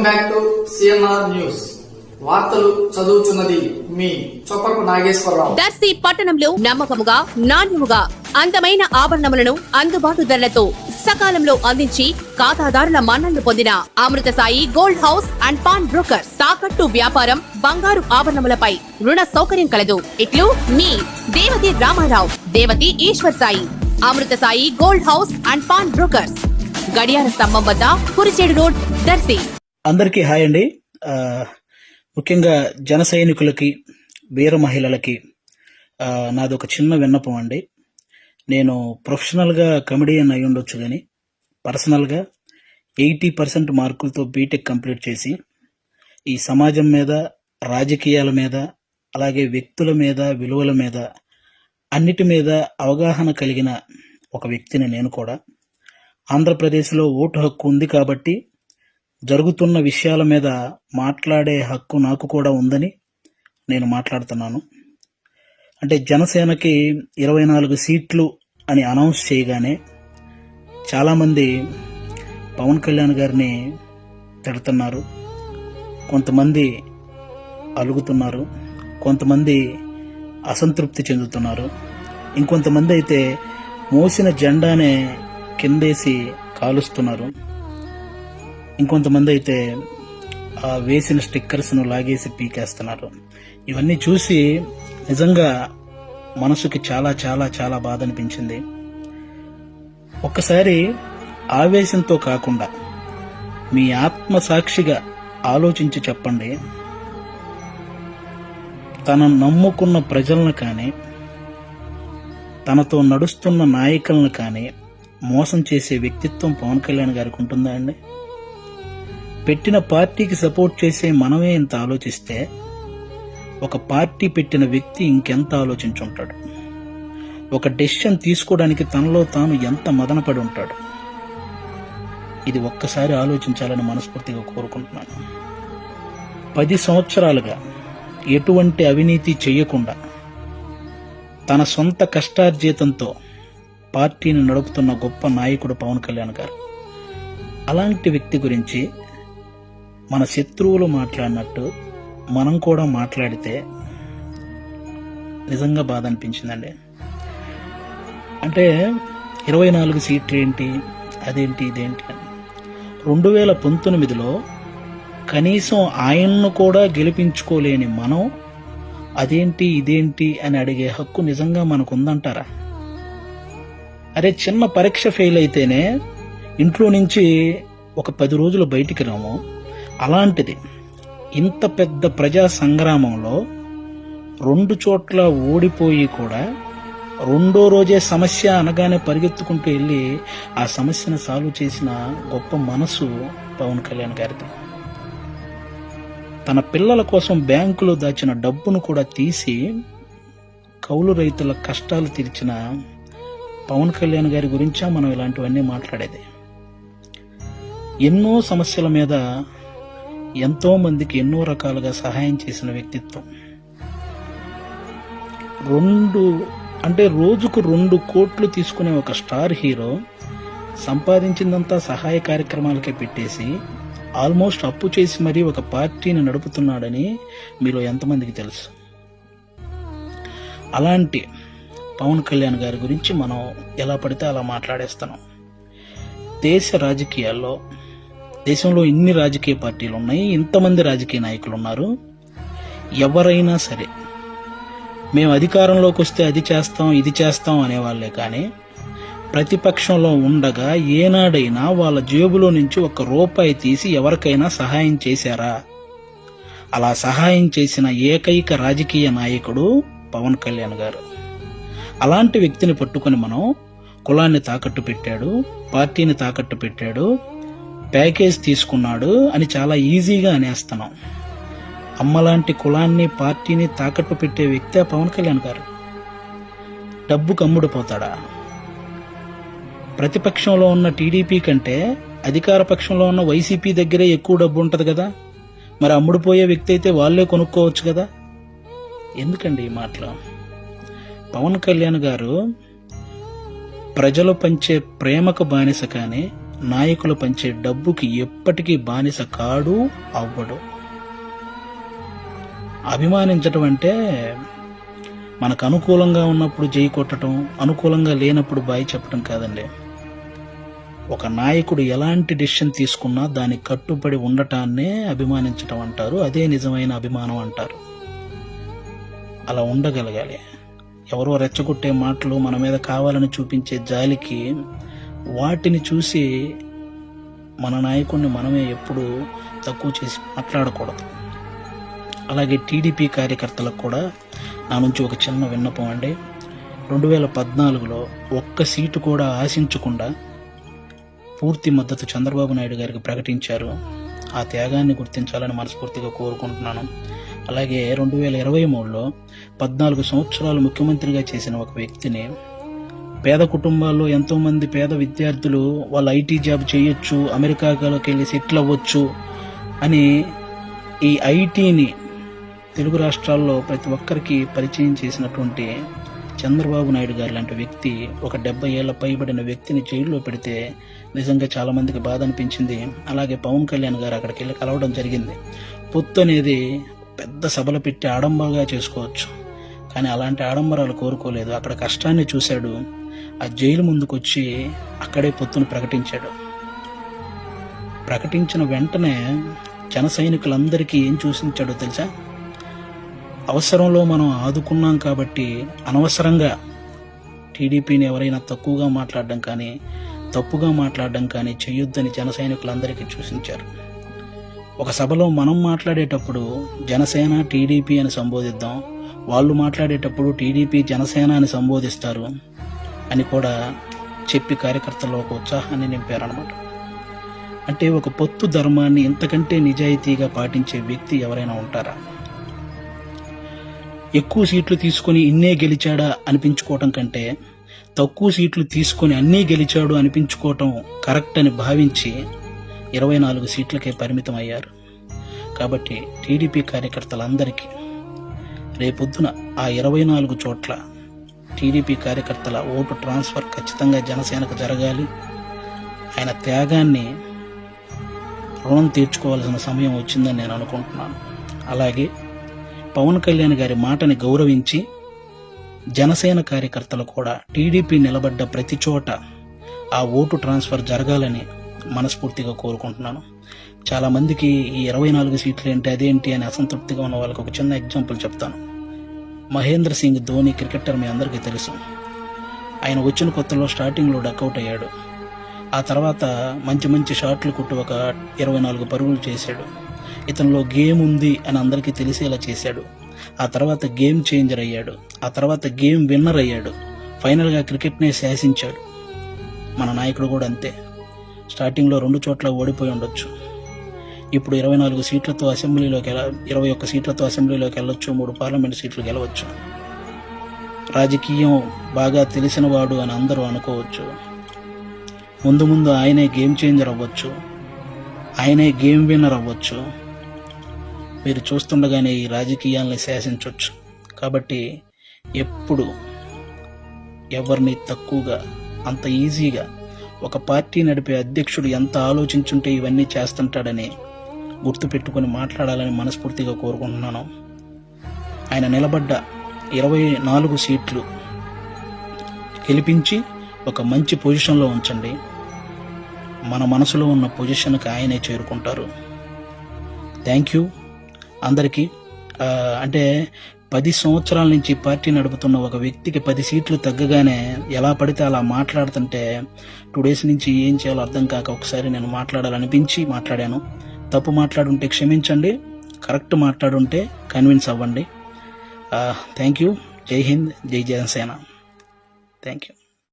Back to CNR news. వార్తలు చదువుతున్నది మీ చొప్పకు నాగేశ్వరరావు. దర్శి పట్టణంలో నమ్మకముగా, నాణ్యముగా అందమైన ఆభరణములను అందుబాటు ధరలతో సకాలంలో అందించి ఖాతాదారుల మన్ననలు పొందిన Amrutha Sai gold house and pawn brokers. తాకట్టు వ్యాపారం, బంగారు ఆభరణములపై రుణ సౌకర్యం కలదు. ఇట్లు మీ Devathi Ramarao, Devathi Eshwar Sai. Amrutha Sai gold house and pawn brokers, గడియార స్తంభం వద్ద, కురిచేడు రోడ్, దర్శి. అందరికీ హాయ్ అండి. ముఖ్యంగా జన సైనికులకి, వీర మహిళలకి నాది ఒక చిన్న విన్నపం అండి. నేను ప్రొఫెషనల్గా కమెడియన్ అయి ఉండొచ్చు, కానీ పర్సనల్గా 80% మార్కులతో బీటెక్ కంప్లీట్ చేసి ఈ సమాజం మీద, రాజకీయాల మీద, అలాగే వ్యక్తుల మీద, విలువల మీద, అన్నిటి మీద అవగాహన కలిగిన ఒక వ్యక్తిని నేను కూడా. ఆంధ్రప్రదేశ్లో ఓటు హక్కు ఉంది కాబట్టి జరుగుతున్న విషయాల మీద మాట్లాడే హక్కు నాకు కూడా ఉందని నేను మాట్లాడుతున్నాను. అంటే జనసేనకి 24 సీట్లు అని అనౌన్స్ చేయగానే చాలామంది పవన్ కళ్యాణ్ గారిని తిడుతున్నారు, కొంతమంది అలుగుతున్నారు, కొంతమంది అసంతృప్తి చెందుతున్నారు, ఇంకొంతమంది అయితే మోసిన జెండానే కిందేసి కాలుస్తున్నారు, ఇంకొంతమంది అయితే ఆ వేసిన స్టిక్కర్స్ను లాగేసి పీకేస్తున్నారు. ఇవన్నీ చూసి నిజంగా మనసుకి చాలా చాలా చాలా బాధ అనిపించింది. ఒక్కసారి ఆవేశంతో కాకుండా మీ ఆత్మసాక్షిగా ఆలోచించి చెప్పండి, తన నమ్ముకున్న ప్రజలను కానీ, తనతో నడుస్తున్న నాయకులను కానీ మోసం చేసే వ్యక్తిత్వం పవన్ కళ్యాణ్ గారికి ఉంటుందా అండి? పెట్టిన పార్టీకి సపోర్ట్ చేసే మనమే ఇంత ఆలోచిస్తే ఒక పార్టీ పెట్టిన వ్యక్తి ఇంకెంత ఆలోచించుంటాడు? ఒక డెసిషన్ తీసుకోవడానికి తనలో తాను ఎంత మదనపడి ఉంటాడు? ఇది ఒక్కసారి ఆలోచించాలని మనస్ఫూర్తిగా కోరుకుంటున్నాను. 10 సంవత్సరాలుగా ఎటువంటి అవినీతి చేయకుండా తన సొంత కష్టార్జితంతో పార్టీని నడుపుతున్న గొప్ప నాయకుడు పవన్ కళ్యాణ్ గారు. అలాంటి వ్యక్తి గురించి మన శత్రువులు మాట్లాడినట్టు మనం కూడా మాట్లాడితే నిజంగా బాధ అనిపించిందండి. అంటే 24 సీట్లు ఏంటి, అదేంటి, ఇదేంటి అని 2019లో కనీసం ఆయన్ను కూడా గెలిపించుకోలేని మనం అదేంటి, ఇదేంటి అని అడిగే హక్కు నిజంగా మనకు ఉందంటారా? అరే, చిన్న పరీక్ష ఫెయిల్ అయితేనే ఇంట్లో నుంచి ఒక 10 రోజులు బయటికి రాము. అలాంటిది ఇంత పెద్ద ప్రజా సంగ్రామంలో 2 చోట్ల ఓడిపోయి కూడా 2వ రోజే సమస్య అనగానే పరిగెత్తుకుంటూ వెళ్ళి ఆ సమస్యను సాల్వ్ చేసిన గొప్ప మనసు పవన్ కళ్యాణ్ గారిది. తన పిల్లల కోసం బ్యాంకులో దాచిన డబ్బును కూడా తీసి కౌలు రైతుల కష్టాలు తీర్చిన పవన్ కళ్యాణ్ గారి గురించా మనం ఇలాంటివన్నీ మాట్లాడేది. ఎన్నో సమస్యల మీద ఎంతో మందికి ఎన్నో రకాలుగా సహాయం చేసిన వ్యక్తిత్వం. రోజుకు 2 కోట్లు తీసుకునే ఒక స్టార్ హీరో సంపాదించిందంతా సహాయ కార్యక్రమాలకే పెట్టేసి ఆల్మోస్ట్ అప్పు చేసి మరీ ఒక పార్టీని నడుపుతున్నాడని మీలో ఎంతమందికి తెలుసు? అలాంటి పవన్ కళ్యాణ్ గారి గురించి మనం ఎలా పడితే అలా మాట్లాడేస్తున్నాం. దేశంలో ఇన్ని రాజకీయ పార్టీలు ఉన్నాయి, ఇంతమంది రాజకీయ నాయకులు ఉన్నారు. ఎవరైనా సరే మేము అధికారంలోకి వస్తే అది చేస్తాం, ఇది చేస్తాం అనేవాళ్లే కానీ ప్రతిపక్షంలో ఉండగా ఏనాడైనా వాళ్ళ జేబులో నుంచి 1 రూపాయి తీసి ఎవరికైనా సహాయం చేశారా? అలా సహాయం చేసిన ఏకైక రాజకీయ నాయకుడు పవన్ కళ్యాణ్ గారు. అలాంటి వ్యక్తిని పట్టుకుని మనం కులాన్ని తాకట్టు పెట్టాడు, పార్టీని తాకట్టు పెట్టాడు, ప్యాకేజ్ తీసుకున్నాడు అని చాలా ఈజీగా అనేస్తున్నాం. అమ్మలాంటి కులాన్ని, పార్టీని తాకట్టు పెట్టే వ్యక్తే పవన్ కళ్యాణ్ గారు. డబ్బుకు అమ్ముడుపోతాడా? ప్రతిపక్షంలో ఉన్న టీడీపీ కంటే అధికార పక్షంలో ఉన్న వైసీపీ దగ్గరే ఎక్కువ డబ్బు ఉంటది కదా, మరి అమ్ముడుపోయే వ్యక్తి అయితే వాళ్లే కొనుక్కోవచ్చు కదా. ఎందుకండి ఈ మాటలు? పవన్ కళ్యాణ్ గారు ప్రజలు పంచే ప్రేమకు బానిస కానీ నాయకులు పంచే డబ్బుకి ఎప్పటికీ బానిస కాడు, అవ్వడు. అభిమానించటం అంటే మనకు అనుకూలంగా ఉన్నప్పుడు జై కొట్టడం, అనుకూలంగా లేనప్పుడు బాయ్ చెప్పడం కాదండి. ఒక నాయకుడు ఎలాంటి డెసిషన్ తీసుకున్నా దానికి కట్టుబడి ఉండటాన్నే అభిమానించటం అంటారు. అదే నిజమైన అభిమానం అంటారు. అలా ఉండగలగాలి. ఎవరో రెచ్చగొట్టే మాటలు, మన మీద కావాలని చూపించే జాలికి వాటిని చూసి మన నాయకుడిని మనమే ఎప్పుడు తక్కువ చేసి మాట్లాడకూడదు. అలాగే టీడీపీ కార్యకర్తలకు కూడా నా నుంచి ఒక చిన్న విన్నపం అండి. 2014లో ఒక్క సీటు కూడా ఆశించకుండా పూర్తి మద్దతు చంద్రబాబు నాయుడు గారికి ప్రకటించారు. ఆ త్యాగాన్ని గుర్తించాలని మనస్ఫూర్తిగా కోరుకుంటున్నాను. అలాగే 2023లో 14 సంవత్సరాలు ముఖ్యమంత్రిగా చేసిన ఒక వ్యక్తిని, పేద కుటుంబాల్లో ఎంతోమంది పేద విద్యార్థులు వాళ్ళు ఐటీ జాబ్ చేయొచ్చు, అమెరికాలోకి వెళ్ళి సెటిల్ అవ్వచ్చు అని ఈ ఐటీని తెలుగు రాష్ట్రాల్లో ప్రతి ఒక్కరికి పరిచయం చేసినటువంటి చంద్రబాబు నాయుడు గారు లాంటి వ్యక్తి, ఒక 70 ఏళ్ల పైబడిన వ్యక్తిని జైల్లో పెడితే నిజంగా చాలా మందికి బాధ అనిపించింది. అలాగే పవన్ కళ్యాణ్ గారు అక్కడికి వెళ్ళి కలవడం జరిగింది. పొత్తు అనేది పెద్ద సభలు పెట్టి ఆడంబరంగా చేసుకోవచ్చు, కానీ అలాంటి ఆడంబరాలు కోరుకోలేదు. అక్కడ కష్టాన్ని చూశాడు. ఆ జైలు ముందుకు వచ్చి అక్కడే పొత్తును ప్రకటించాడు. ప్రకటించిన వెంటనే జన సైనికులందరికీ ఏం చూసించాడో తెలుసా? అవసరంలో మనం ఆదుకున్నాం కాబట్టి అనవసరంగా టీడీపీని ఎవరైనా తక్కువగా మాట్లాడడం కానీ, తప్పుగా మాట్లాడడం కానీ చేయొద్దని జన సైనికులందరికీ చూసించారు. ఒక సభలో మనం మాట్లాడేటప్పుడు జనసేన టీడీపీ అని సంబోధిద్దాం, వాళ్ళు మాట్లాడేటప్పుడు టీడీపీ జనసేన అని సంబోధిస్తారు అని కూడా చెప్పి కార్యకర్తల్లో ఒక ఉత్సాహాన్ని నింపారనమాట. అంటే ఒక పొత్తు ధర్మాన్ని ఇంతకంటే నిజాయితీగా పాటించే వ్యక్తి ఎవరైనా ఉంటారా? ఎక్కువ సీట్లు తీసుకుని ఇన్నే గెలిచాడా అనిపించుకోవటం కంటే తక్కువ సీట్లు తీసుకుని అన్నీ గెలిచాడు అనిపించుకోవటం కరెక్ట్ అని భావించి 24 సీట్లకే పరిమితం అయ్యారు. కాబట్టి టీడీపీ కార్యకర్తలందరికీ రేపొద్దున ఆ 24 చోట్ల టీడీపీ కార్యకర్తల ఓటు ట్రాన్స్ఫర్ ఖచ్చితంగా జనసేనకు జరగాలి. ఆయన త్యాగాన్ని రుణం తీర్చుకోవాల్సిన సమయం వచ్చిందని నేను అనుకుంటున్నాను. అలాగే పవన్ కళ్యాణ్ గారి మాటని గౌరవించి జనసేన కార్యకర్తలు కూడా టీడీపీ నిలబడ్డ ప్రతి చోట ఆ ఓటు ట్రాన్స్ఫర్ జరగాలని మనస్ఫూర్తిగా కోరుకుంటున్నాను. చాలా మందికి ఈ 24 సీట్లు ఏంటి, అదేంటి అని అసంతృప్తిగా ఉన్న వాళ్ళకి ఒక చిన్న ఎగ్జాంపుల్ చెప్తాను. మహేంద్ర సింగ్ ధోని క్రికెటర్ మీ అందరికీ తెలుసు. ఆయన వచ్చిన కొత్తలో స్టార్టింగ్లో డక్అవుట్ అయ్యాడు. ఆ తర్వాత మంచి షాట్లు కొట్టి ఒక 24 పరుగులు చేశాడు. ఇతనిలో గేమ్ ఉంది అని అందరికీ తెలిసేలా చేశాడు. ఆ తర్వాత గేమ్ చేంజర్ అయ్యాడు. ఆ తర్వాత గేమ్ విన్నర్ అయ్యాడు. ఫైనల్గా క్రికెట్నే శాసించాడు. మన నాయకుడు కూడా అంతే. స్టార్టింగ్లో 2 చోట్ల ఓడిపోయి ఉండొచ్చు. ఇప్పుడు 24 సీట్లతో అసెంబ్లీలోకి 21 సీట్లతో అసెంబ్లీలోకి వెళ్ళొచ్చు, 3 పార్లమెంట్ సీట్లు గెలవచ్చు. రాజకీయం బాగా తెలిసినవాడు అని అందరూ అనుకోవచ్చు. ముందు ఆయనే గేమ్ చేంజర్ అవ్వచ్చు, ఆయనే గేమ్ విన్నర్ అవ్వచ్చు. మీరు చూస్తుండగానే ఈ రాజకీయాల్ని శాసించవచ్చు. కాబట్టి ఎప్పుడు ఎవరిని తక్కువగా, అంత ఈజీగా ఒక పార్టీ నడిపే అధ్యక్షుడు ఎంత ఆలోచించుంటే ఇవన్నీ చేస్తుంటాడని గుర్తుపెట్టుకుని మాట్లాడాలని మనస్ఫూర్తిగా కోరుకుంటున్నాను. ఆయన నిలబడ్డ 24 సీట్లు గెలిపించి ఒక మంచి పొజిషన్లో ఉంచండి. మన మనసులో ఉన్న పొజిషన్కి ఆయనే చేరుకుంటారు. థ్యాంక్ యూ అందరికీ. అంటే 10 సంవత్సరాల నుంచి పార్టీ నడుపుతున్న ఒక వ్యక్తికి 10 సీట్లు తగ్గగానే ఎలా పడితే అలా మాట్లాడుతుంటే 2 డేస్ నుంచి ఏం చేయాలో అర్థం కాక ఒకసారి నేను మాట్లాడాలనిపించి మాట్లాడాను. తప్పు మాట్లాడుంటే క్షమించండి, కరెక్ట్ మాట్లాడుంటే కన్విన్స్ అవ్వండి. Thank you. జై హింద్, జై జనసేన. Thank you.